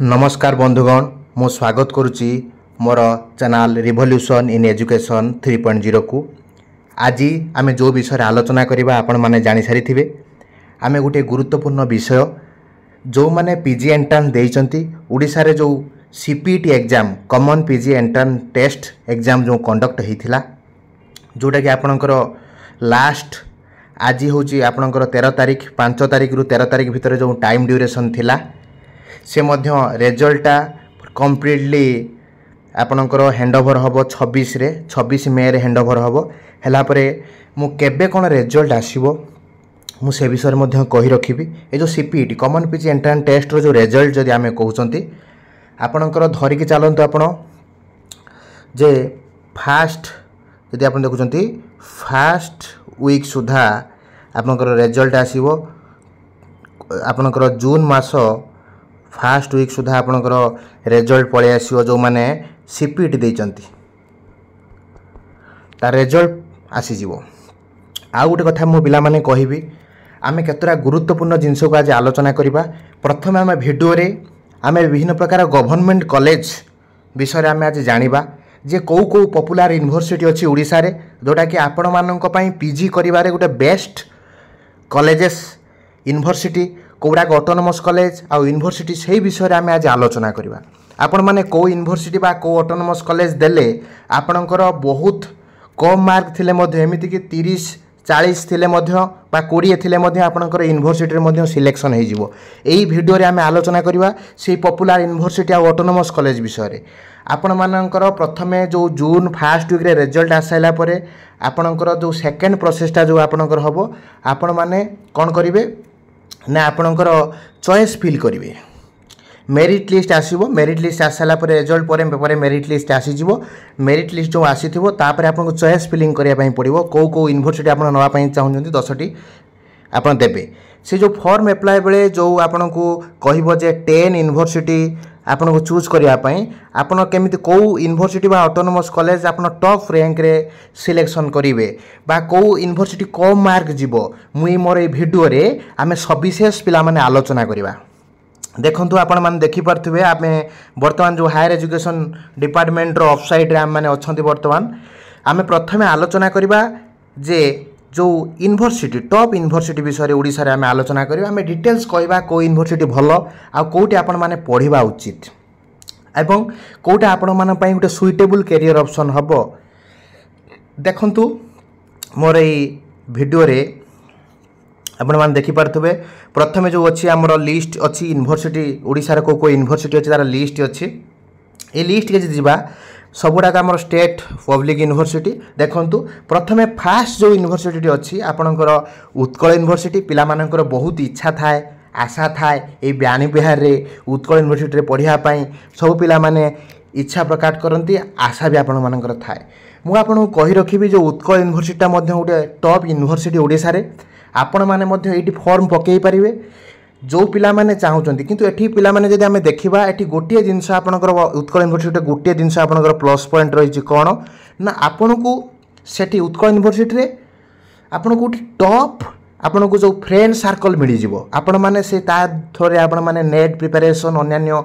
नमस्कार बंधुगण मु स्वागत करुच्ची मोर चैनल रिवोल्यूशन इन एजुकेशन 3.0 को। आज आम जो विषय आलोचना करवा आपण मैंने जानी सारी आम गोटे गुरुत्वपूर्ण विषय जो मैंने पीजी एंट्रांस देइचंती ओडिशा रे जो CPT exam common PG entrance test exam जो कंडक्ट होता जोटा कि आपणकर लास्ट आज हूँ आपणकर 13 तारीख 5 तारीख रु 13 तारीख भितर जो टाइम ड्यूरेशन थिला से मध्य रिजल्टा कम्प्लीटली आपणकर हैंडओवर हम 26 मे रे हैंडओवर हम है मु केबे कौन रिजल्ट आसीबो मु से विषय में कही रखी ये जो CPT common PG entrance test रो जो रिजल्ट जदि आम कहते आपणकर धरिकी चलतु आपण जे फास्ट जदि आप देखुं फास्ट वीक सुधा आपणकर रिजल्ट आसीबो आपणकर जून मास फास्ट वीक सुधा आपणकर रिजल्ट पलि आसीबो जो माने सीपीटी देइचंती तार रिजल्ट आसी जीवो। आ गोटे कथा मो पिला माने कहिबी आमे केतरा गुरुत्वपूर्ण जिनस को आज आलोचना करिबा। प्रथमे आमे वीडियो रे आमे विभिन्न प्रकार गवर्नमेंट कॉलेज विषय आमे आज जानिबा जे कौ कौ पॉपुलर यूनिवर्सिटी अच्छी ओडिशा रे जोटा कि आपण मानक पई पीजी करिवारे गोटे बेस्ट कॉलेजेस यूनिवर्सिटी कौड़ाक ऑटोनोमस कॉलेज आ यूनिवर्सिटी से विषय में आज आलोचना करवा। आपण माने कौ यूनिवर्सिटी बा कौ ऑटोनोमस कॉलेज देले आपणकर बहुत कम मार्क थिले मध्य एमिति कि 30-40 थिले मध्य बा 20 थिले मध्य आपणकर यूनिवर्सिटी मध्य सिलेक्शन हो जिवो। एही वीडियो रे आमे आलोचना करवा से पॉपुलर यूनिवर्सिटी आ ऑटोनोमस कॉलेज विषय रे। आपण मानकर प्रथमे जो जून फास्ट वीक रे रिजल्ट आसाइला परे आपणकर जो सेकेंड प्रोसेसटा जो आपणकर हबो आपण माने कोन करिवे ना आपणकर चॉइस फिल करेंगे। मेरिट लिस्ट आसीबो मेरिट लिस्ट आसाला पर रिजल्ट पर मेरिट लिस्ट आसीजिवो। मेरिट लिस्ट जो आसीथिबो तापर आपनको चॉइस फिलिंग करिया पई पड़िबो कौ कौ यूनिवर्सिटी आपण नवा पई चाहुचंती 10टी आपण देबे। से जो फॉर्म अप्लाई बेले जो आपनको कहबो जे 10 यूनिवर्सिटी आपनको चूज करिया पई आपण केमिति कौ यूनिवर्सिटी बा ऑटोनोमस कॉलेज आपण टॉप रैंक रे सिलेक्शन करिवे बा कौ यूनिवर्सिटी कम मार्क जीवो मुई मोर ए वीडियो रे आमे सविशेष पिला माने आलोचना करिवा। देखंतु आपण माने देखि परथिबे आमे वर्तमान जो हायर एजुकेशन डिपार्टमेंट रो वेबसाइट रे आम माने अछंती वर्तमान आमे प्रथमे आलोचना करिवा जे जो यूनिवर्सिटी टॉप यूनिवर्सिटी विषय रे ओडिसा रे आमे आलोचना करिवा। आमे डिटेल्स कहबा को यूनिवर्सिटी भलो आ कोठी आपण माने पढिबा उचित एवं कोटा आपण मान पई गोटे सुइटेबल करियर ऑप्शन हबो। देखंतु मोर ए वीडियो रे आपण मान देखि पारथबे प्रथमे जो अछि हमर लिस्ट अछि यूनिवर्सिटी ओडिसा रे को यूनिवर्सिटी अछि तार लिस्ट अछि। ए लिस्ट के जिबा सबुडाक आमर स्टेट पब्लिक यूनिवर्सिटी देखंतु प्रथमे फास्ट जो यूनिवर्सिटी अच्छी आपणकर उत्कल यूनिवर्सिटी पिला मानकर बहुत इच्छा थाए आशा थाए ये ब्यानी बिहार रे उत्कल यूनिवर्सिटी रे पढ़िया पाई सब पिला माने इच्छा प्रकट करती आशा भी आपण मानकर थाए। मु आपन कहि रखिबी जो उत्कल यूनिवर्सिटी मध्ये गोटे टॉप यूनिवर्सिटी ओडिसा रे आपण माने मध्ये एठी फॉर्म पकेई परिवे जो पिला माने चाहुचंती किंतु एठी पिला माने जदि हमें देखिबा एठी गोटिए जिंस आपनकर उत्कल यूनिवर्सिटी गोटिए जिंस आपनकर प्लस पॉइंट रही कोन ना आपनको सेठी उत्कल यूनिवर्सिटी रे आपनको गोटे टॉप आपनको जो फ्रेंड सर्कल मिली जिवो आपण माने से ता थोरे आपण माने नेट प्रिपरेशन अन्य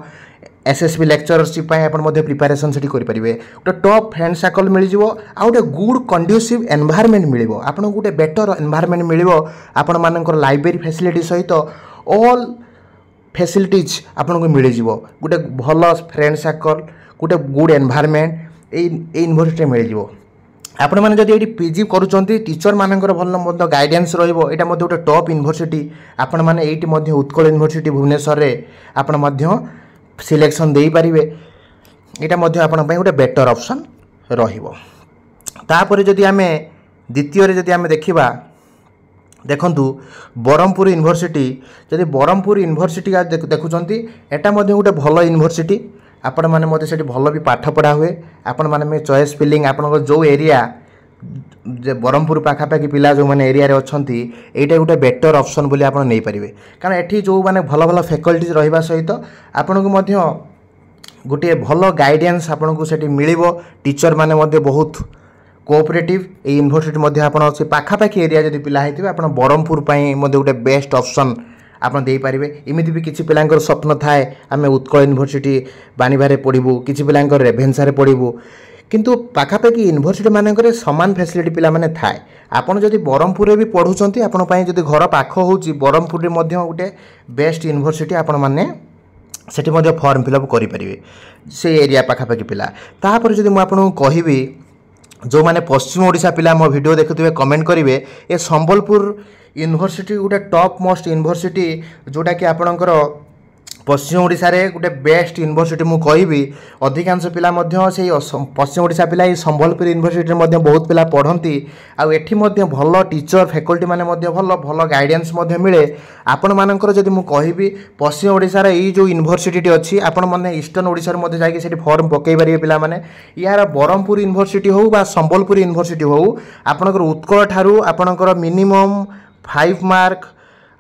एसएसबी लेक्चरशिप पई आपण मध्ये प्रिपरेशन सेठी करि परिबे। गोटे टॉप फ्रेंड सर्कल मिली जिवो आ गोटे गुड कंड्यूसिव एनवायरनमेंट मिलिवो आपनको गोटे बेटर एनवायरनमेंट मिलिवो आपण मानकर लाइब्रेरी फैसिलिटी सहित ऑल फैसिलिटीज आपन को मिल जिवो गोटे भल फ्रेंड सर्कल गोटे गुड एनवायरनमेंट ए यूनिवर्सिटी मिल जिवो। आपण माने जदि एटी पीजी करूचंती टीचर मानकर भल मध्य गाइडेंस रहिबो एटा मध्य गोटे टॉप यूनिवर्सिटी आपण माने एटी मध्य उत्कल यूनिवर्सिटी भुवनेश्वर रे आपण मध्य सिलेक्शन देई परिबे एटा मध्य आपण पई गोटे बेटर ऑप्शन रहिबो। तापर जदि आमे द्वितीय रे जदि आमे देखिबा देखंतु ब्रह्मपुर यूनिवर्सिटी जदि ब्रह्मपुर यूनिवर्सिटी देखुचंती एटा मध्ये गोटे भल यूनिवर्सिटी आपण माने मध्ये सेठी भल भी पाठ पढ़ा हुए आपण माने में चॉइस फिलिंग आपण जो एरिया जे ब्रह्मपुर पाखापाखि पिला जो माने एरिया रे अछंती एटा गोटे बेटर ऑप्शन बोली आपण नै परिबे कारण एठी जो माने भल भल फैकल्टीज रहिबा सहित आपण को मध्ये गोटे भल गाइडेंस आपण को सेठी मिलिबो टीचर माने मध्ये बहुत कोऑपरेटिव ए यूनिवर्सिटी मध्ये आपण से पाखापाखि एरिया जदि पिला हेतिबे आपण ब्रह्मपुर पई मध्ये गोटे बेस्ट ऑप्शन ଆପଣ ଦେଇପାରିବେ। ଏମିତି ବି କିଛି ପିଲାଙ୍କର ସ୍ୱପ୍ନ ଥାଏ ଆମେ ଉତ୍କଳ ୟୁନିଭର୍ସିଟି ବାଣିବାରେ ପଢ଼ିବୁ, କିଛି ପିଲାଙ୍କର ରେଭେନ୍ସାରେ ପଢ଼ିବୁ, କିନ୍ତୁ ପାଖାପାଖି ୟୁନିଭର୍ସିଟି ମାନଙ୍କରେ ସମାନ ଫ୍ୟାସିଲିଟି ପିଲାମାନେ ଥାଏ। ଆପଣ ଯଦି ବ୍ରହ୍ମପୁରରେ ବି ପଢ଼ୁଛନ୍ତି, ଆପଣ ପାଇଁ ଯଦି ଘର ପାଖ ହେଉଛି ବ୍ରହ୍ମପୁରରେ ମଧ୍ୟ ଗୋଟେ ବେଷ୍ଟ ୟୁନିଭର୍ସିଟି, ଆପଣମାନେ ସେଠି ମଧ୍ୟ ଫର୍ମ ଫିଲ୍ଅପ୍ କରିପାରିବେ ସେ ଏରିଆ ପାଖାପାଖି ପିଲା। ତାପରେ ଯଦି ମୁଁ ଆପଣଙ୍କୁ କହିବି, ଯେଉଁମାନେ ପଶ୍ଚିମ ଓଡ଼ିଶା ପିଲା ମୋ ଭିଡ଼ିଓ ଦେଖୁଥିବେ କମେଣ୍ଟ କରିବେ, ଏ ସମ୍ବଲପୁର ୟୁନିଭର୍ସିଟି ଗୋଟେ ଟପ୍ ମୋଷ୍ଟ ୟୁନିଭର୍ସିଟି, ଯେଉଁଟାକି ଆପଣଙ୍କର ପଶ୍ଚିମ ଓଡ଼ିଶାରେ ଗୋଟେ ବେଷ୍ଟ ୟୁନିଭର୍ସିଟି ମୁଁ କହିବି। ଅଧିକାଂଶ ପିଲା ମଧ୍ୟ ସେଇ ପଶ୍ଚିମ ଓଡ଼ିଶା ପିଲା ଏଇ ସମ୍ବଲପୁର ୟୁନିଭର୍ସିଟିରେ ମଧ୍ୟ ବହୁତ ପିଲା ପଢ଼ନ୍ତି। ଆଉ ଏଠି ମଧ୍ୟ ଭଲ ଟିଚର ଫ୍ୟାକଲ୍ଟି ମାନେ ମଧ୍ୟ ଭଲ ଗାଇଡ଼ାନ୍ସ ମଧ୍ୟ ମିଳେ। ଆପଣମାନଙ୍କର ଯଦି ମୁଁ କହିବି ପଶ୍ଚିମ ଓଡ଼ିଶାର ଏଇ ଯେଉଁ ୟୁନିଭର୍ସିଟିଟି ଅଛି, ଆପଣମାନେ ଇଷ୍ଟର୍ଣ୍ଣ ଓଡ଼ିଶାରେ ମଧ୍ୟ ଯାଇକି ସେଠି ଫର୍ମ ପକାଇ ପାରିବେ ପିଲାମାନେ। ୟାର ବ୍ରହ୍ମପୁର ୟୁନିଭର୍ସିଟି ହେଉ ବା ସମ୍ବଲପୁର ୟୁନିଭର୍ସିଟି ହେଉ, ଆପଣଙ୍କର ଉତ୍କଳ ଠାରୁ ଆପଣଙ୍କର ମିନିମମ୍ 5 ମାର୍କ,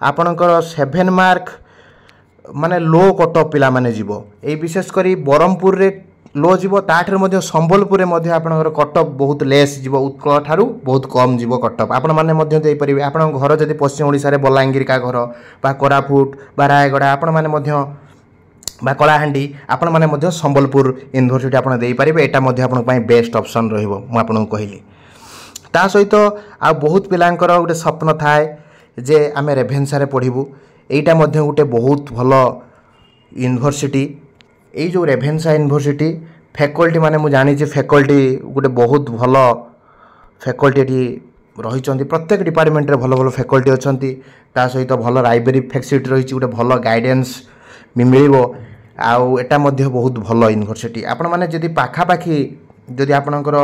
ଆପଣଙ୍କର 7 ମାର୍କ ମାନେ लो कटअफ पिला माने जीवो। ए विशेष करी ब्रह्मपुर रे लो जीवो, ताठरे मध्य संबलपुर रे मध्य आपनकर कटअफ बहुत लेस जीवो, उत्कल ठारू बहुत कम जीवो कटअफ। आपण माने मध्य देई परिबे। आपण घर जदि पश्चिम ओडिसा रे बलांगीर का घर बा कोरापुट बा रायगड़ा, आपण माने मध्य बा कलाहांडी, आपण माने मध्य संबलपुर यूनिवर्सिटी आपण देई परिबे। एटा मध्य आपण पई बेस्ट ऑप्शन रहिबो मु आपण कहली। ता सहित आ बहुत पिलांकर गोटे स्वप्न थाए जे आमे रेभेन्सा रे पढ़िबू। एटा मध्य गोटे बहुत भल यूनिवर्सिटी। ये जो रेभेन्सा यूनिवर्सिटी फैकल्टी माने मु जानी फैकल्टी गोटे बहुत भल फैकल्टी एटी रही। प्रत्येक डिपार्टमेंट रे भल भल फैकल्टी अच्छी। ता सहित भल लाइब्रेरी फैसिलिटी रही, गोटे भल गाइडेंस भी मिलिबो। आउ एटा मध्य बहुत भल यूनिवर्सिटी। आपण माने जदि पाखापाखि जदि आपणकर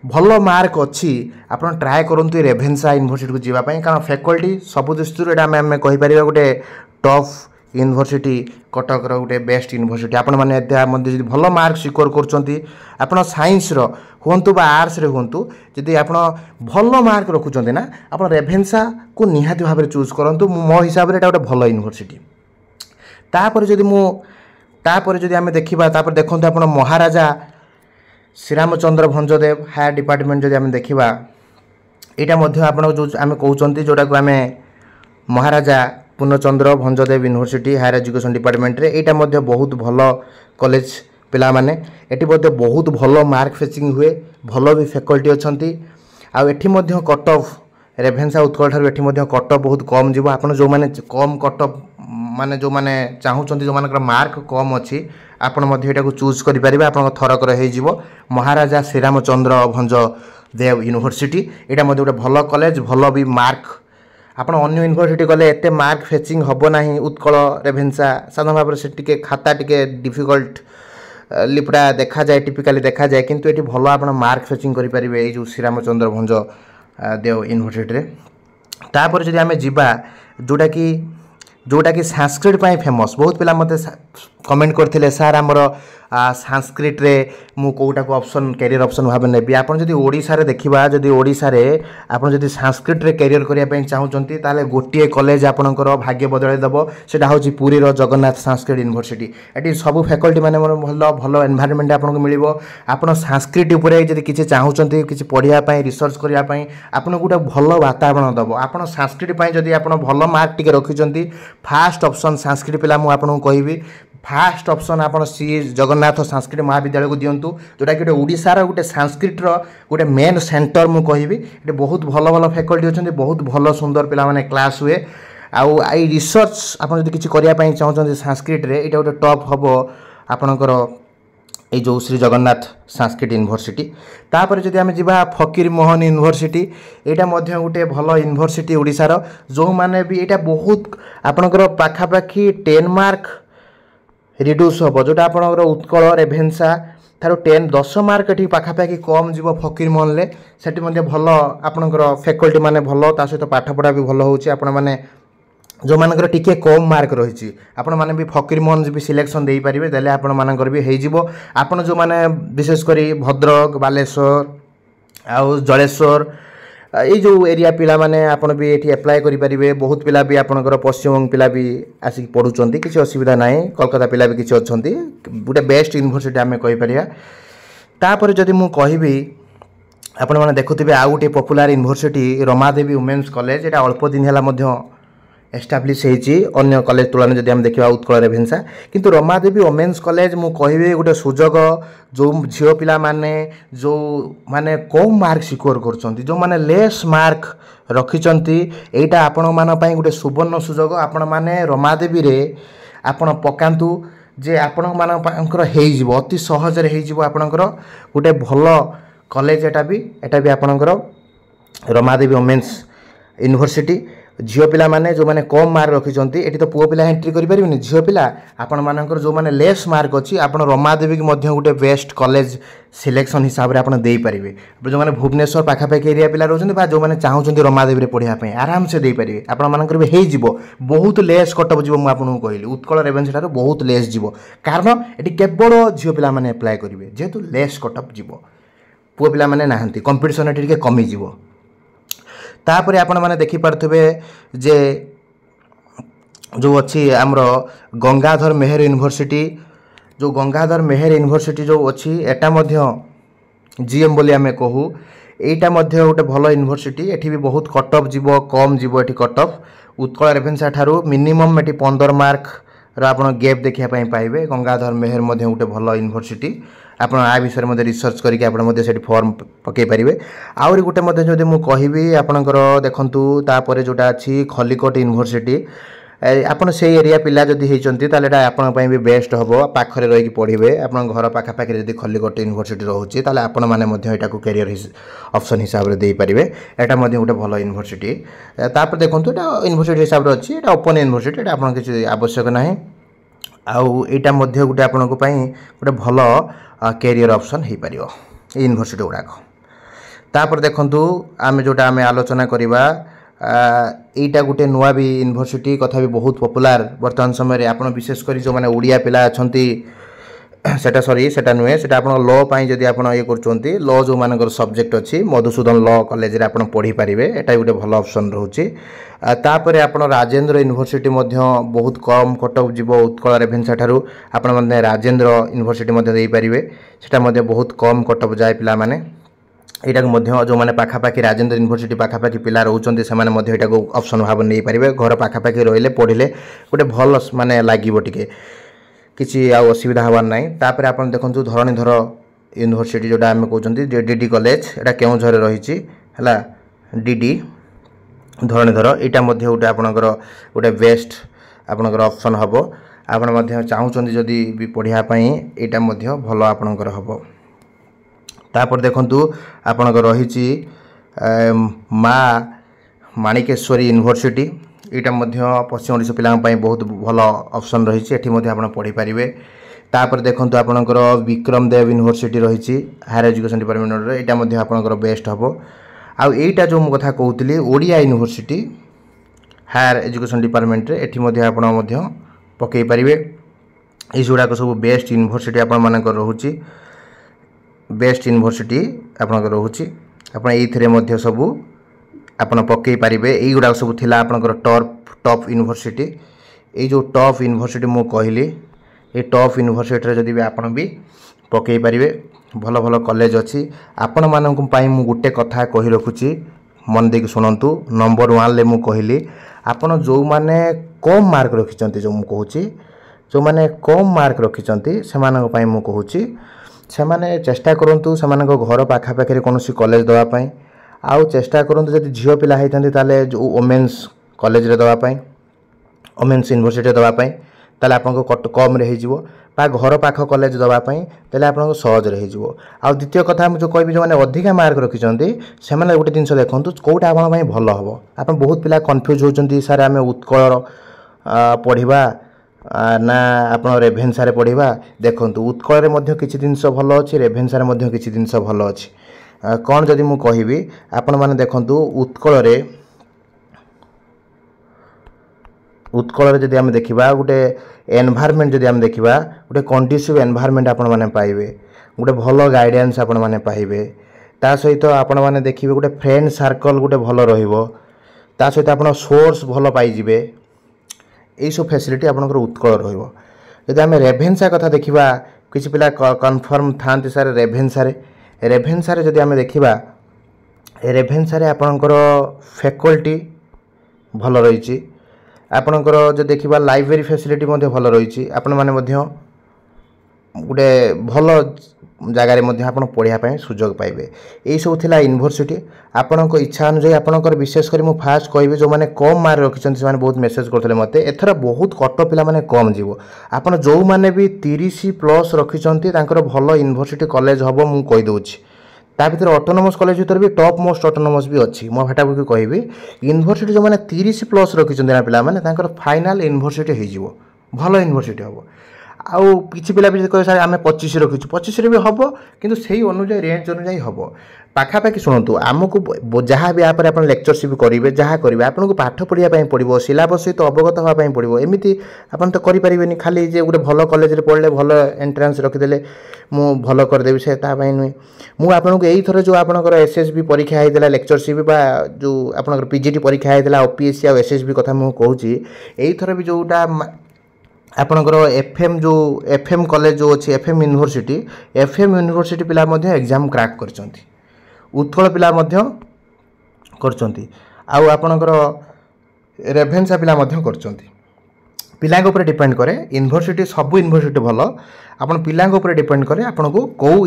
भल मार्क अच्छी, आप ट्राए करंतु रेभेन्सा यूनिवर्सिटी को जीवाई, कारण फैकल्टी सबु दृष्टि आम कहीपर गोटे टॉप यूनिवर्सिटी कटकर गोटे बेस्ट यूनिवर्सिटी। आपण मैंने जब भल मार्क सिक्योर कर साइंस हूँ बा आर्ट्स हूँ, जदि आप भल मार्क रखुंट ना, आप रेभेन्सा को निहाती भाव चूज करूँ। मो हिसाब से गोटे भल यूनिवर्सिटी। तापर जदि आम देखा देखो आप महाराजा श्रीरामचंद्र भंजदेव हायर डिपार्टमेंट जदि आम देखा, यहाँ आप जो आम कहते जोटा को आम Maharaja Purnachandra Bhanjadeo university higher education department रे, यहाँ बहुत भल कॉलेज पिला माने। एटी बहुत भल मार्क फेचिंग हुए, भल भी फैकल्टी अच्छी। आठी कट ऑफ रेभेन्सा उत्कल ठारू एटी कट ऑफ बहुत कम जीव। आप जो मैंने कम कट ऑफ माने जो मैंने चाहूँगी जो मान मार्क कम अच्छी, आपण को चूज करेंगे। आप थरकर हो महाराजा श्रीरामचंद्र भंजदेव यूनिवर्सिटी। यहाँ गोटे भल कॉलेज, भल भी मार्क। आप अन्य यूनिवर्सिटी गले एत मार्क फेचिंग हम ना। उत्कल रेभेन्सा साधारण भाव से टी खाता टी डिफिकल्ट लिपटा देखा जाए, टिपिकाली देखा जाए, किंतु ये भल आप मार्क फेचिंग करेंगे ये जो श्रीरामचंद्र भंजदेव यूनिवर्सिटी रे। तापर जदि आम जीवा जोटा कि संस्कृत पाई फेमस, बहुत पिला मते कमेंट करथिले सर आमर संस्कृत रे मु कोटा को ऑप्शन कैरियर ऑप्शन भाव नेबी। आपन जदि ओडिसा रे देखिबा, जदि ओडिसा रे आपन जदि संस्कृत रे कैरियर करिया पई चाहउचंती, ताले गोटिए कॉलेज आपनकर भाग्य बदलै दबो। सेटा होची पुरी रो जगन्नाथ संस्कृत यूनिवर्सिटी। एटी सब फैकल्टी माने भल भल एनवायरनमेंट आपन को मिलिबो। आपन संस्कृत ऊपर जदि किछि चाहउचंती, किछि पढिया पई रिसर्च करिया पई आपन गोटे भल वातावरण दबो। आपन संस्कृत पई जदि आपन भल मार्क टिके रखिचंती, फास्ट ऑप्शन संस्कृत पिला मु आपन को कहिबी, फास्ट ऑप्शन आप सी जगन्नाथ संस्कृत महाविद्यालय को दिंतु, जोटा कि ओडिशार गोटे संस्कृत गोटे मेन सेंटर मु कहिबी। ये बहुत भल भल फैकल्टी अच्छे, बहुत भल सुंदर पिला माने क्लास हुए। आउ आई रिसर्च आप किसी करने चाहते संस्कृत रे, ये गोटे टॉप हम आपणकर ये जो श्री जगन्नाथ संस्कृत यूनिवर्सिटी। तापर जदि आम जा फकीर मोहन यूनिवर्सिटी, यहाँ गोटे भल यूनिवर्सिटी ओडिशार, जो माने भी यहाँ बहुत आपणकर पाखापाखि 10 मार्क रिड्यूस हम, जोटा आपणकर उत्कल रेभेन्सा थारू 10 मार्क ये पाखापाखि कम जीव फकीर मोहन ले। सेठी भल आपणकर फैकल्टी माने भल, ता सहित पाठपढ़ा भी भल होची। आपण माने जो मानकर टिके कम मार्क रही, आपण माने भी फकीर मोहन भी सिलेक्शन दे पारिबे, देले आपण मानकर भी हेजिवो। आपण जो माने विशेष करी भद्रक, बालेश्वर आउ जलेश्वर ये जो एरिया पिला माने आपण भी एठी अप्लाई करि परिबे। बहुत पिला भी आपणकर पश्चिमबंग पिला भी आसी पढुचंती, किसी असुविधा नाही। कोलकाता पिला भी किसी अछंती, गोटे बेस्ट यूनिवर्सिटी आमे कहि परिया। तापर जदि मु कहिबी, आपण माने देखुथिबे आ गोटे popular university Ramadevi women's college. एटा अल्प दिन हैला मध्य एस्टाब्लीश अन्य कॉलेज तुलन जदि हम देखा उत्कल रेभेन्सा किंतु रमादेवी वोमेन्स कॉलेज मु कहबी गोटे सुजोग जो झील पिला माने जो माने कम मार्क सिक्योर कर जो माने लेस मार्क रखिंट एटा आपण मान गोटे सुवर्ण सुजोग आपण माने रमादेवी रे आपण पकातु जे आपण मानकर अति सहजरे आपणकर गोटे भल कॉलेज एटा भी आपणकर रमादेवी वोमेन्स यूनिवर्सिटी झील पिला माने जो माने कम मार्क रखिंट ये तो पुओ पिला एंट्री करें झील पिला आपण मानकर जो माने लेस मार्क अच्छी आपण रमादेवी की गोटे बेस्ट कॉलेज सिलेक्शन हिसाब से आपड़ देपारे जो मैंने भुवनेश्वर पाखापाखि एरिया पिला रोचे जो मैंने चाहूँ रमादेवी पढ़ाई आराम से देपारे आपंकर भी हो बहुत लेस कटअप जी मुझे कहली उत्कल रेभेन्सा बहुत लेस जीव कारण ये केवल झील पिला माने अप्लाई करेंगे जेहेतु लेस कटअप जीव पुओ पिला माने नाहंती कंपटीशन ये कमिज तापर आपण मैंने देखिपे जे जो अच्छी आमर गंगाधर मेहर यूनिवर्सिटी जो गंगाधर मेहर यूनिवर्सिटी जो अच्छी एटा जीएम बोली आमे कहू एटा गोटे भल यूनिवर्सिटी एठी भी बहुत कटअफ जीव कम जीव एठी कटअफ उत्कल रेभेन्सा ठारू मिनिमम एठी 15 मार्क आप गैप देखा पाइबे गंगाधर मेहर गोटे भल यूनिवर्सिटी आप विषय रिसर्च करके फॉर्म पकई पारे आउरी गोटे जदि मुझे कहबी आपणकर देखु तापर जोटा अच्छी खलिकोट यूनिवर्सिटी आपन से एरिया पिला जदि होती आपंपाई भी बेस्ट हम पाखे रही पढ़े आप घर पाखापाखि जब खलिकोट यूनिवर्सिटी रोचे आपण मैंने कैरियर ऑप्शन हिसाब से देपारे एटा गोटे भल यूनिवर्सिटी तापर देखो यूनिवर्सिटी हिसाब से अच्छी ओपन यूनिवर्सिटी आप किसी आवश्यक ना आईटा गोटे आपण गोटे भल कैरियर ऑप्शन हो पार यूनिवर्सिटी गुड़ाक तापर देखु आम जोटा आम आलोचना करवा एटा गोटे नुआ भी यूनिवर्सिटी कथा भी बहुत पॉपुलर वर्तमान समय आप विशेषकर जो मैंने ओडिया पिला अच्छा सेटा सॉरी सेटा नुहे सेटा आप लॉ पाई जदि आप ये कर लॉ जो मानकर सब्जेक्ट अच्छी मधुसूदन लॉ कॉलेज रे आप पढ़ी पारे एटा गोटे भल ऑप्शन रोचे तापर आप राजेंद्र यूनिवर्सिटी बहुत कम कटअफ जीव उत्कल रेभेन्सा ठारू आपण माने राजेंद्र यूनिवर्सिटी दे पारे सेटा बहुत कम कटअफ जाए पिला माने यहाँ जो मैंने पाखापाखि राजेंद्र यूनिवर्सिटी पाखापाखि पिला रोचे से ऑप्शन भाव नहीं पारे घर पाखापाखि रहिले पढ़ले गोटे भल माने लगे टे किसी असुविधा हबार ना तापर आप देखो धरणीधर यूनिवर्सिटी जोटा आम कहते डीडी कॉलेज एटा केउझर रही है डीडी धरणीधर यहाँ गोटे आपणकर गोटे बेस्ट आपणकर ऑप्शन हम आपण चाहूँ जदि भी पढ़ाई यहाँ भल आपणकर हम तापर देखु आपणकर रही माँ माणिकेश्वरी यूनिवर्सिटी यहाँ पश्चिम ओडिशा पिला बहुत भल ऑप्शन रही पढ़ी पारे तापर देखु आपणकर विक्रम देव यूनिवर्सिटी रही हायर एजुकेशन डिपार्टमेंट यहाँ आपणकर बेस्ट हम आईटा जो मु कथा कहूली Odia university higher education department एटी आप पकई पारे युड़ाक सब बेस्ट यूनिवर्सिटी आप रोचे बेस्ट यूनिवर्सिटी आपणकर रोचे आप सब आपन पकई पारे युड़ाक सब थिला आपणकर टॉप यूनिवर्सिटी ये जो टॉप यूनिवर्सिटी मु कहली ये टॉप यूनिवर्सिटी जदि भी आपन भी पकई पारे भल भल कॉलेज अच्छी आपण मानक मु गोटे कथा कही रखुची मन देख शुणु नंबर 1 ले मु कहली आपण जो माने कम मार्क रखिंट जो मु कहूची जो माने कम मार्क रखिंट से मु कहूची से माने चेष्टा करंतु से घर पाखापाखि कौन कॉलेज दवापाई आउ चेष्टा करंतु जदि झील पिला होती ताले जो वोमेन्स कॉलेज रे दवापाई वोमेन्स यूनिवर्सिटी दवापाई ताले आपको कम रे हो बा घर पाख कॉलेज दवापाई ताले आपको सहज रे हो आ द्वितीय कथा जो कहबी जो माने अधिका मार्क रखिंट से माने गोटे जिनस देखंतु कोटा आपन पई भल हबो आपन बहुत पिला कन्फ्यूज होचंती सर आमे उत्कल पढ़िबा ना आप रेभेन्सा रे पढ़ा देखु उत्कल रे किछि जिनस भल अच्छी रेभेन्सा रे किछि जिनस भल अच्छी कौन जदि मु कहबी आपण माने देखंतु उत्कल जदि आम देखा गोटे एनवायरनमेंट जदि आम देखा गोटे कंडीसिव एनवायरनमेंट आपण माने पाइबे गोटे भल गाइडेंस आपण माने पाइबे ता सहित आपण माने देखिबे गोटे फ्रेंड सर्कल गोटे भल रहिबो ता सहित आपण सोर्स भल पाई जिवे यही सब फैसिलिटी आपंकर उत्कल रहिबो जदि आम रेभेन्सा कथा देखा किसी पिला कन्फर्म था सर रेभेन्सा जदि आम देखा रेभेन्सा आपंकर फैकल्टी भल रही ଆପଣଙ୍କର ଯଦି ଦେଖିବା ଲାଇବ୍ରେରୀ ଫ୍ୟାସିଲିଟି ମଧ୍ୟ ଭଲ ରହିଛି। ଆପଣମାନେ ମଧ୍ୟ ଗୋଟେ ଭଲ ଜାଗାରେ ମଧ୍ୟ ଆପଣ ପଢ଼ିବା ପାଇଁ ସୁଯୋଗ ପାଇବେ। ଏଇସବୁ ଥିଲା ୟୁନିଭର୍ସିଟି। ଆପଣଙ୍କ ଇଚ୍ଛା ଅନୁଯାୟୀ ଆପଣଙ୍କର ବିଶେଷ କରି ମୁଁ ଫାଷ୍ଟ କହିବି ଯେଉଁମାନେ କମ୍ ମାର୍କ ରଖିଛନ୍ତି ସେମାନେ ବହୁତ ମେସେଜ୍ କରୁଥିଲେ ମୋତେ, ଏଥର ବହୁତ କଟ ପିଲାମାନେ କମ୍ ଯିବ। ଆପଣ ଯେଉଁମାନେ ବି 30+ ରଖିଛନ୍ତି ତାଙ୍କର ଭଲ ୟୁନିଭର୍ସିଟି କଲେଜ ହେବ ମୁଁ କହିଦେଉଛି। ତା ଭିତରେ ଅଟୋନୋମସ୍ କଲେଜ ଭିତରେ ବି ଟପ୍ ମୋଷ୍ଟ ଅଟୋନୋମସ୍ ବି ଅଛି। ମୁଁ ହେଟାକୁ କହିବି ୟୁନିଭର୍ସିଟି ଯେଉଁମାନେ 30+ ରଖିଛନ୍ତି ନା ପିଲାମାନେ ତାଙ୍କର ଫାଇନାଲ୍ ୟୁନିଭର୍ସିଟି ହେଇଯିବ, ଭଲ ୟୁନିଭର୍ସିଟି ହେବ। ଆଉ କିଛି ପିଲା ବି କହିବେ ସାର୍ ଆମେ 25 ରଖିଛୁ, 25ରେ ବି ହେବ କିନ୍ତୁ ସେଇ ଅନୁଯାୟୀ ରେଞ୍ଜ ଅନୁଯାୟୀ ହେବ। ପାଖାପାଖି ଶୁଣନ୍ତୁ ଆମକୁ ଯାହା ବି ୟାପରେ ଆପଣ ଲେକ୍ଚରସିପ୍ କରିବେ ଯାହା କରିବେ ଆପଣଙ୍କୁ ପାଠ ପଢ଼ିବା ପାଇଁ ପଡ଼ିବ, ସିଲାବସ୍ ସହିତ ଅବଗତ ହେବା ପାଇଁ ପଡ଼ିବ। ଏମିତି ଆପଣ ତ କରିପାରିବେନି ଖାଲି ଯେ ଗୋଟେ ଭଲ କଲେଜରେ ପଢ଼ିଲେ ଭଲ ଏଣ୍ଟ୍ରାନ୍ସ ରଖିଦେଲେ ମୁଁ ଭଲ କରିଦେବି, ସେ ତା ପାଇଁ ନୁହେଁ। ମୁଁ ଆପଣଙ୍କୁ ଏଇଥର ଯେଉଁ ଆପଣଙ୍କର SSB ପରୀକ୍ଷା ହେଇଥିଲା ଲେକ୍ଚରସିପ୍ ବା ଯେଉଁ ଆପଣଙ୍କର PGT ପରୀକ୍ଷା ହେଇଥିଲା OPSC ଆଉ SSB କଥା ମୁଁ କହୁଛି, ଏଇଥର ବି ଯେଉଁଟା ଆପଣଙ୍କର FM କଲେଜ ଯେଉଁ ଅଛି FM ୟୁନିଭର୍ସିଟି ପିଲା ମଧ୍ୟ ଏକ୍ଜାମ୍ କ୍ରାକ୍ କରିଛନ୍ତି, ଉତ୍କଳ ପିଲା ମଧ୍ୟ କରିଛନ୍ତି, ଆଉ ଆପଣଙ୍କର ରେଭେନ୍ସା ପିଲା ମଧ୍ୟ କରିଛନ୍ତି। ପିଲାଙ୍କ ଉପରେ ଡିପେଣ୍ଡ କରେ ୟୁନିଭର୍ସିଟି, ସବୁ ୟୁନିଭର୍ସିଟି ଭଲ, ଆପଣ ପିଲାଙ୍କ ଉପରେ ଡିପେଣ୍ଡ କରେ ଆପଣଙ୍କୁ କେଉଁ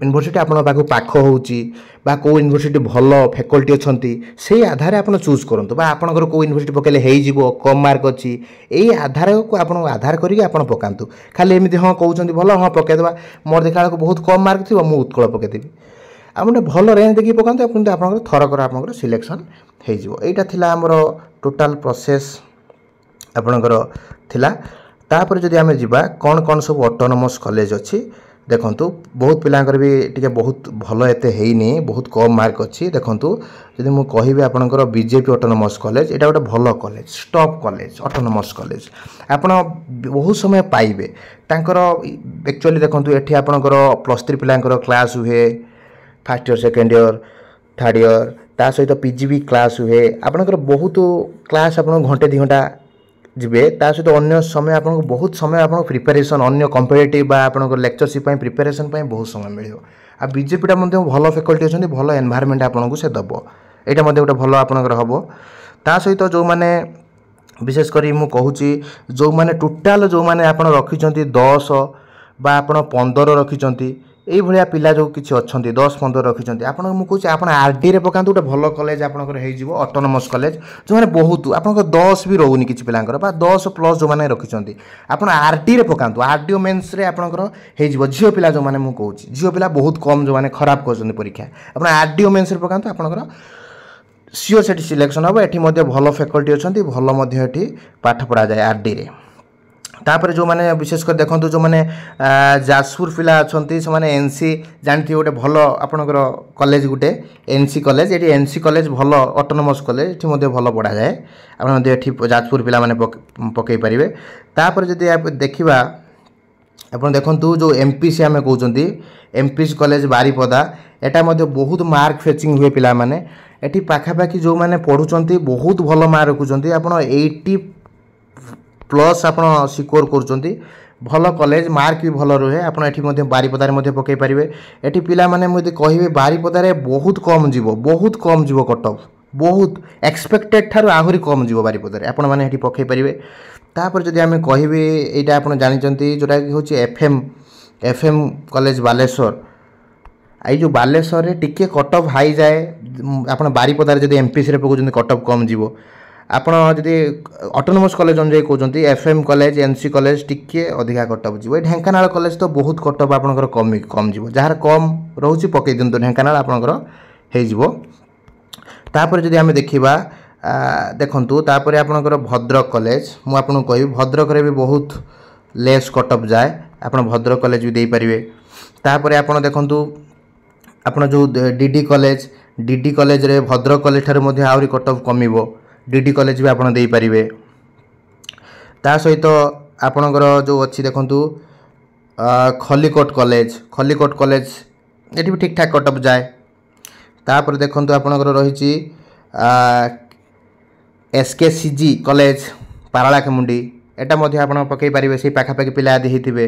ୟୁନିଭର୍ସିଟି ଆପଣଙ୍କ ପାଖକୁ ପାଖ ହେଉଛି ବା କେଉଁ ୟୁନିଭର୍ସିଟି ଭଲ ଫ୍ୟାକଲ୍ଟି ଅଛନ୍ତି ସେଇ ଆଧାରରେ ଆପଣ ଚୁଜ୍ କରନ୍ତୁ। ବା ଆପଣଙ୍କର କେଉଁ ୟୁନିଭର୍ସିଟି ପକାଇଲେ ହେଇଯିବ, କମ୍ ମାର୍କ ଅଛି, ଏଇ ଆଧାରକୁ ଆପଣଙ୍କୁ ଆଧାର କରିକି ଆପଣ ପକାନ୍ତୁ। ଖାଲି ଏମିତି ହଁ କହୁଛନ୍ତି ଭଲ ହଁ ପକାଇଦେବା, ମୋର ଦେଖିଲା ବେଳକୁ ବହୁତ କମ୍ ମାର୍କ ଥିବ ମୁଁ ଉତ୍କଳ ପକାଇଦେବି। ଆପଣ ଗୋଟେ ଭଲ ରେଞ୍ଜ ଦେଖିକି ପକାନ୍ତୁ, କିନ୍ତୁ ଆପଣଙ୍କର ଥରକର ଆପଣଙ୍କର ସିଲେକ୍ସନ୍ ହେଇଯିବ। ଏଇଟା ଥିଲା ଆମର ଟୋଟାଲ୍ ପ୍ରୋସେସ୍ ଆପଣଙ୍କର ଥିଲା। ତାପରେ ଯଦି ଆମେ ଯିବା କ'ଣ କ'ଣ ସବୁ ଅଟୋନୋମସ୍ କଲେଜ ଅଛି ଦେଖନ୍ତୁ, ବହୁତ ପିଲାଙ୍କର ବି ଟିକେ ବହୁତ ଭଲ ଏତେ ହେଇନି, ବହୁତ କମ୍ ମାର୍କ ଅଛି। ଦେଖନ୍ତୁ ଯଦି ମୁଁ କହିବି ଆପଣଙ୍କର ବିଜେପି ଅଟୋନୋମସ୍ କଲେଜ, ଏଇଟା ଗୋଟେ ଭଲ college, top college, autonomous college, ଆପଣ ବହୁତ ସମୟ ପାଇବେ। ତାଙ୍କର ଆକ୍ଚୁଆଲି ଦେଖନ୍ତୁ ଏଠି ଆପଣଙ୍କର +3 ପିଲାଙ୍କର କ୍ଲାସ୍ ହୁଏ, first year second year third year, ତା ସହିତ PG ବି କ୍ଲାସ୍ ହୁଏ। ଆପଣଙ୍କର ବହୁତ କ୍ଲାସ୍ ଆପଣଙ୍କୁ ଘଣ୍ଟେ 2 ଘଣ୍ଟା ଯିବେ, ତା ସହିତ ଅନ୍ୟ ସମୟ ଆପଣଙ୍କୁ ବହୁତ ସମୟ ଆପଣଙ୍କ ପ୍ରିପାରେସନ୍ ଅନ୍ୟ କମ୍ପିଟେଟିଭ୍ ବା ଆପଣଙ୍କର ଲେକ୍ଚରସିପ୍ ପାଇଁ ପ୍ରିପାରେସନ୍ ପାଇଁ ବହୁତ ସମୟ ମିଳିବ। ଆଉ ବିଜେପିଟା ମଧ୍ୟ ଭଲ ଫ୍ୟାକଲ୍ଟି ଅଛନ୍ତି, ଭଲ ଏନ୍ଭାୟରମେଣ୍ଟ ଆପଣଙ୍କୁ ସେ ଦେବ, ଏଇଟା ମଧ୍ୟ ଗୋଟେ ଭଲ ଆପଣଙ୍କର ହେବ। ତା ସହିତ ଯେଉଁମାନେ ବିଶେଷ କରି ମୁଁ କହୁଛି ଯେଉଁମାନେ ଟୋଟାଲ୍ ଯେଉଁମାନେ ଆପଣ ରଖିଛନ୍ତି 10 ବା ଆପଣ 15 ରଖିଛନ୍ତି, এইভଳିଆ ପିଲା ଯେଉଁ କିଛି ଅଛନ୍ତି 10-15 ରଖିଛନ୍ତି, ଆପଣଙ୍କୁ ମୁଁ କହୁଛି ଆପଣ RDରେ ପକାନ୍ତୁ, ଗୋଟେ ଭଲ କଲେଜ ଆପଣଙ୍କର ହେଇଯିବ ଅଟୋନୋମସ୍ କଲେଜ। ଯେଉଁମାନେ ବହୁତ ଆପଣଙ୍କର 10 ବି ରହୁନି କିଛି ପିଲାଙ୍କର ବା 10+ ଯେଉଁମାନେ ରଖିଛନ୍ତି ଆପଣ RDରେ ପକାନ୍ତୁ। RDO ମେନ୍ସରେ ଆପଣଙ୍କର ହେଇଯିବ। ଝିଅ ପିଲା ଯେଉଁମାନେ ମୁଁ କହୁଛି, ଝିଅ ପିଲା ବହୁତ କମ୍ ଯେଉଁମାନେ ଖରାପ କରୁଛନ୍ତି ପରୀକ୍ଷା, ଆପଣ RDO ମେନ୍ସରେ ପକାନ୍ତୁ, ଆପଣଙ୍କର ସିଓର ସେଠି ସିଲେକ୍ସନ୍ ହେବ। ଏଠି ମଧ୍ୟ ଭଲ ଫ୍ୟାକଲ୍ଟି ଅଛନ୍ତି, ଭଲ ମଧ୍ୟ ଏଠି ପାଠ ପଢ଼ାଯାଏ RDରେ। ତାପରେ ଯେଉଁମାନେ ବିଶେଷ କରି ଦେଖନ୍ତୁ ଯେଉଁମାନେ ଯାଜପୁର ପିଲା ଅଛନ୍ତି ସେମାନେ NC ଜାଣିଥିବେ, ଗୋଟେ ଭଲ ଆପଣଙ୍କର କଲେଜ ଗୋଟେ NC କଲେଜ, ଏଠି NC କଲେଜ ଭଲ ଅଟୋନୋମସ୍ କଲେଜ, ଏଠି ମଧ୍ୟ ଭଲ ପଢ଼ାଯାଏ। ଆପଣ ମଧ୍ୟ ଏଠି ଯାଜପୁର ପିଲାମାନେ ପକାଇ ପାରିବେ। ତାପରେ ଯଦି ଦେଖିବା ଆପଣ ଦେଖନ୍ତୁ ଯେଉଁ MPC ଆମେ କହୁଛନ୍ତି, MPC କଲେଜ ବାରିପଦା, ଏଟା ମଧ୍ୟ ବହୁତ ମାର୍କ ଫେଚିଂ ହୁଏ ପିଲାମାନେ। ଏଠି ପାଖାପାଖି ଯେଉଁମାନେ ପଢ଼ୁଛନ୍ତି ବହୁତ ଭଲ ମାର୍କ ରଖୁଛନ୍ତି, ଆପଣ 80+ ଆପଣ ସିକ୍योର କରୁଛନ୍ତି, ଭଲ କଲେଜ, ମାର୍କ ବି ଭଲ ରୁହେ। ଆପଣ ଏଠି ମଧ୍ୟ ବାରିପଦାରେ ମଧ୍ୟ ପକାଇ ପାରିବେ। ଏଠି ପିଲାମାନେ ମୁଁ ଯଦି କହିବି ବାରିପଦାରେ ବହୁତ କମ୍ ଯିବ କଟଅଫ୍, ବହୁତ ଏକ୍ସପେକ୍ଟେଡ଼ ଠାରୁ ଆହୁରି କମ୍ ଯିବ ବାରିପଦାରେ, ଆପଣମାନେ ଏଠି ପକାଇ ପାରିବେ। ତାପରେ ଯଦି ଆମେ କହିବି ଏଇଟା ଆପଣ ଜାଣିଛନ୍ତି ଯେଉଁଟାକି ହେଉଛି FM କଲେଜ ବାଲେଶ୍ୱର, ଏଇ ଯେଉଁ ବାଲେଶ୍ୱରରେ ଟିକେ କଟଅଫ୍ ହାଇ ଯାଏ, ଆପଣ ବାରିପଦାରେ ଯଦି MPCରେ ପକାଉଛନ୍ତି କଟଅଫ୍ କମ୍ ଯିବ। ଆପଣ ଯଦି ଅଟୋନୋମସ୍ କଲେଜ ଅନୁଯାୟୀ କହୁଛନ୍ତି FM କଲେଜ NC କଲେଜ ଟିକେ ଅଧିକା କଟଅଫ୍ ଯିବ। ଏ ଢେଙ୍କାନାଳ କଲେଜ ତ ବହୁତ କଟଅଫ୍ ଆପଣଙ୍କର କମ୍ ଯିବ, ଯାହାର କମ୍ ରହୁଛି ପକାଇ ଦିଅନ୍ତୁ ଢେଙ୍କାନାଳ, ଆପଣଙ୍କର ହେଇଯିବ। ତାପରେ ଯଦି ଆମେ ଦେଖିବା ଦେଖନ୍ତୁ, ତାପରେ ଆପଣଙ୍କର ଭଦ୍ରକ କଲେଜ, ମୁଁ ଆପଣଙ୍କୁ କହିବି ଭଦ୍ରକରେ ବି ବହୁତ ଲେସ୍ କଟଅଫ୍ ଯାଏ, ଆପଣ ଭଦ୍ରକ କଲେଜ ବି ଦେଇପାରିବେ। ତାପରେ ଆପଣ ଦେଖନ୍ତୁ ଆପଣ ଯେଉଁ DD କଲେଜରେ ଭଦ୍ରକ କଲେଜ ଠାରୁ ମଧ୍ୟ ଆହୁରି କଟଅଫ୍ କମିବ, DD କଲେଜ ବି ଆପଣ ଦେଇପାରିବେ। ତା ସହିତ ଆପଣଙ୍କର ଯେଉଁ ଅଛି ଦେଖନ୍ତୁ ଖଲିକୋଟ କଲେଜ, ଏଠି ବି ଠିକ୍ଠାକ୍ କଟଅଫ୍ ଯାଏ। ତାପରେ ଦେଖନ୍ତୁ ଆପଣଙ୍କର ରହିଛି SKCG କଲେଜ ପାରଳାଖେମୁଣ୍ଡି, ଏଟା ମଧ୍ୟ ଆପଣ ପକାଇ ପାରିବେ, ସେଇ ପାଖାପାଖି ପିଲା ଆଦି ହେଇଥିବେ।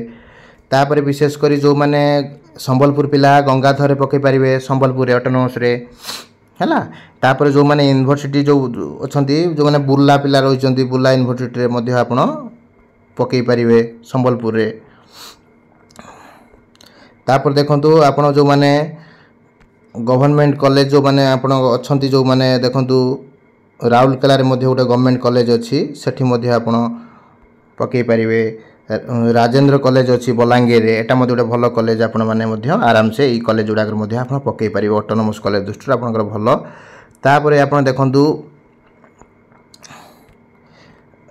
ତାପରେ ବିଶେଷ କରି ଯେଉଁମାନେ ସମ୍ବଲପୁର ପିଲା ଗଙ୍ଗାଧରରେ ପକାଇ ପାରିବେ, ସମ୍ବଲପୁରରେ ଅଟୋନୋମସ୍ରେ। हैला तापर जो माने यूनिवर्सिटी जो अछंती जो माने बुर्ला पिला रहिचंती बुर्ला यूनिवर्सिटी रे मध्ये आपण पकई परिवे संबलपुर रे तापर देखंतु आपण जो माने गवर्नमेंट कॉलेज जो माने आपण अछंती जो माने देखंतु राउरकेला रे मध्ये गोटे गवर्नमेंट कॉलेज अछि सेठी मध्ये आपण पकई परिवे राजेंद्र कॉलेज अच्छी बलांगीर रे एटा मध्ये गोटे भल कॉलेज आपण माने मध्ये आराम से ई कॉलेज गुडा मध्ये आपण पकई परिवे ऑटोनोमस कॉलेज दृष्टि आपनकर भल तापर आपण देखंतु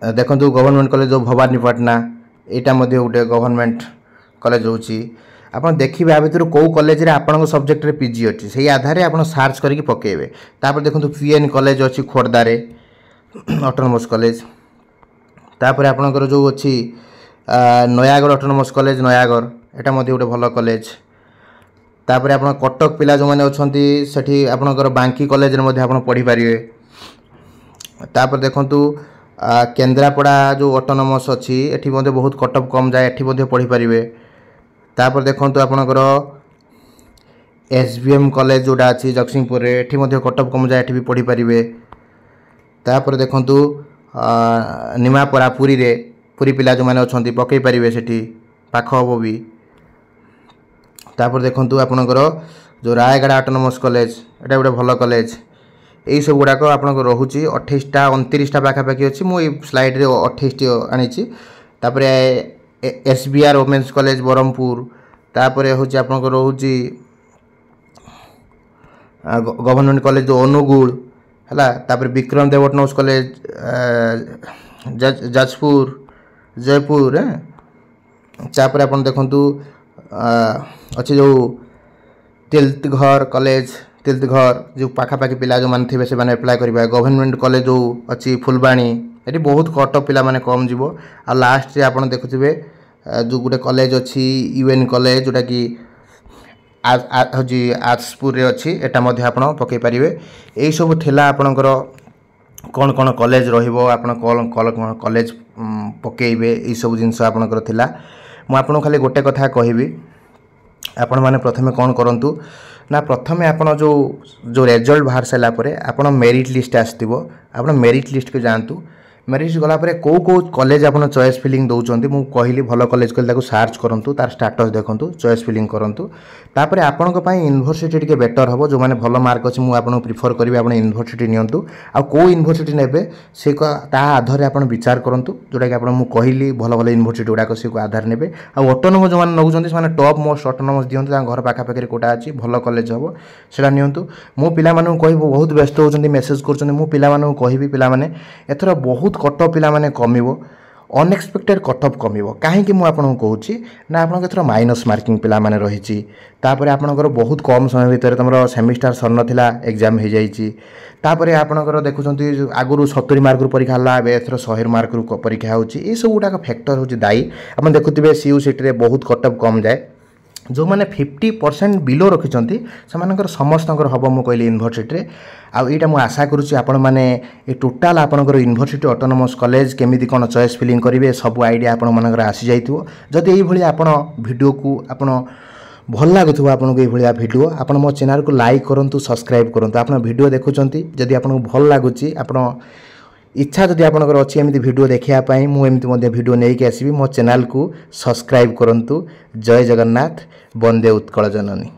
देखंतु गवर्नमेंट कॉलेज जो भवानीपाटना एटा मध्ये गोटे गवर्नमेंट कॉलेज होची आपण देखिबे आ भितर को कॉलेज रे आपण सब्जेक्ट रे पीजी अछि सेही आधार रे आपण सर्च करके पकेबे तापर देखंतु पीएन कॉलेज अछि खोरदा रे ऑटोनोमस कॉलेज तापर आपणकर जो अछि नयागढ़ ऑटोनोमस कॉलेज नयागढ़ एटा मध्ये गोटे भल कॉलेज तापर आपण कटक पिला जो माने अछंती सेठी आपणकर बांकी कॉलेज रे मध्ये आपण पढी परिवे तापर देखंतु केंद्रापड़ा जो ऑटोनोमस अछि एठी मध्ये बहुत कटअप कम जाय एठी मध्ये पढी परिवे तापर देखंतु आपणकर एसबीएम कॉलेज जोडा अछि जगसिंहपुर रे एठी मध्ये कटअप कम जाय एठी भी पढी परिवे तापर देखंतु निमापरा पुरी रे पुरी पिला जो माने अछंती पकई परिवे सेठी पाख हबो भी तापर देखंतु आपणकर जो रायगढ़ ऑटोनोमस कॉलेज एटा गोटे भल कॉलेज एई सब गुडाक आपणकर रहुची 28 टा 29 टा पाखा पाखी अछि मो ए स्लाइड रे 28 टी आनिची तापर एसबीआर वुमेन्स कॉलेज बरहमपुर तापर होची आपणकर रहुची गवर्नमेंट कॉलेज जो अनुगुल हला तापर विक्रम देव ऑटोनोमस कॉलेज जाजपुर जयपुर तापर अपन देखंतु अच्छे जो तिलतघर कॉलेज तिलतघर जो पाखापाखि पिला जो मान थे से माने अप्लाई करिबा गवर्नमेंट कॉलेज जो अच्छी फुलबाणी एटी बहुत कट पिला माने कम जीवो आ लास्ट रे आपण देखुथिबे जो गुटे कॉलेज अच्छी यूएन कॉलेज जोटा कि हजी आर्ट्सपुर रे अच्छी एटा मध्ये आपण पकई परिवे एई सब थिला आपणकर कौन कौन कॉलेज रहिबो आपण कौन कॉलेज पकेइबे ई सब जिंस आपणकर थिला मु आपण खाली गोटे कथा कहिबी आपण माने प्रथमे कौन करंतु ना प्रथमे आपण जो रिजल्ट बाहर सला परे आपण मेरिट लिस्ट आस्तिबो आपण मेरिट लिस्ट के जानतु मेरिट गला परे को कॉलेज आपण चॉइस फिलिंग दउचंती मु कहिली भलो कॉलेज कल ताको सर्च करंतु तार स्टेटस देखंतु चॉइस फिलिंग करंतु तापरे आपण को पई यूनिवर्सिटी टिके बेटर हबो जो माने भलो मार्क अछि मु आपण प्रिफर करबी आपण यूनिवर्सिटी नियंतु आ को यूनिवर्सिटी नेबे से को ता आधार आपण विचार करंतु जोटा कि आपण मु कहिली भलो भलो यूनिवर्सिटी गुडा को से को आधार नेबे आ ऑटोनोमस जो माने नउचंती माने टॉप मोस्ट ऑटोनोमस दियंतु ता घर पाखा पाखरे कोटा अछि भलो कॉलेज हबो सेला नियंतु मु पिला मानु कहिबो बहुत व्यस्त होचंती मेसेज करचंती मु पिला मानु कहिबी पिला माने एथरा बहुत कट पिला माने कमिवो अनएक्सपेक्टेड कट ऑफ कमिवो काहे कि मु आपन कहूची ना आपन केथरा माइनस मार्किंग पिला माने रहिची तापरे आपनकर बहुत कम समय भीतर तमरो सेमिस्टर सरन थिला एग्जाम हे जाईची तापरे आपनकर देखुचंती आगुरु 70 मार्क रु परीक्षा हला बे एथरा 100 मार्क रु परीक्षा होची ए सब गुडा का फैक्टर होची दाई आपन देखुतिबे सीयू सिटी रे बहुत कट ऑफ कम जाए जो माने 50% बिलो रखिचंती समानकर समस्तकर हबो मु कहली यूनिवर्सिटी रे आ एटा मु आशा करूची आपण माने ए टोटल आपनकर यूनिवर्सिटी ऑटोनोमस कॉलेज केमिति कोन चॉइस फिलिंग करिवे सब आईडिया आपण मनकर आसी जाइथिवो जदि एई भली आपण वीडियो को आपण भल लागुथबो आपण को एई भलिया वीडियो आपण मो चैनल को लाइक करंतु सब्सक्राइब करंतु आपण वीडियो देखुचंती जदि आपण को भल लागुची आपण इच्छा जदि आपनकर अछि एमिति वीडियो देखिया पई मु एमिति मध्ये वीडियो नै के आसीबी मो चैनल को सब्सक्राइब करंतु जय जगन्नाथ वंदे उत्कल जननी।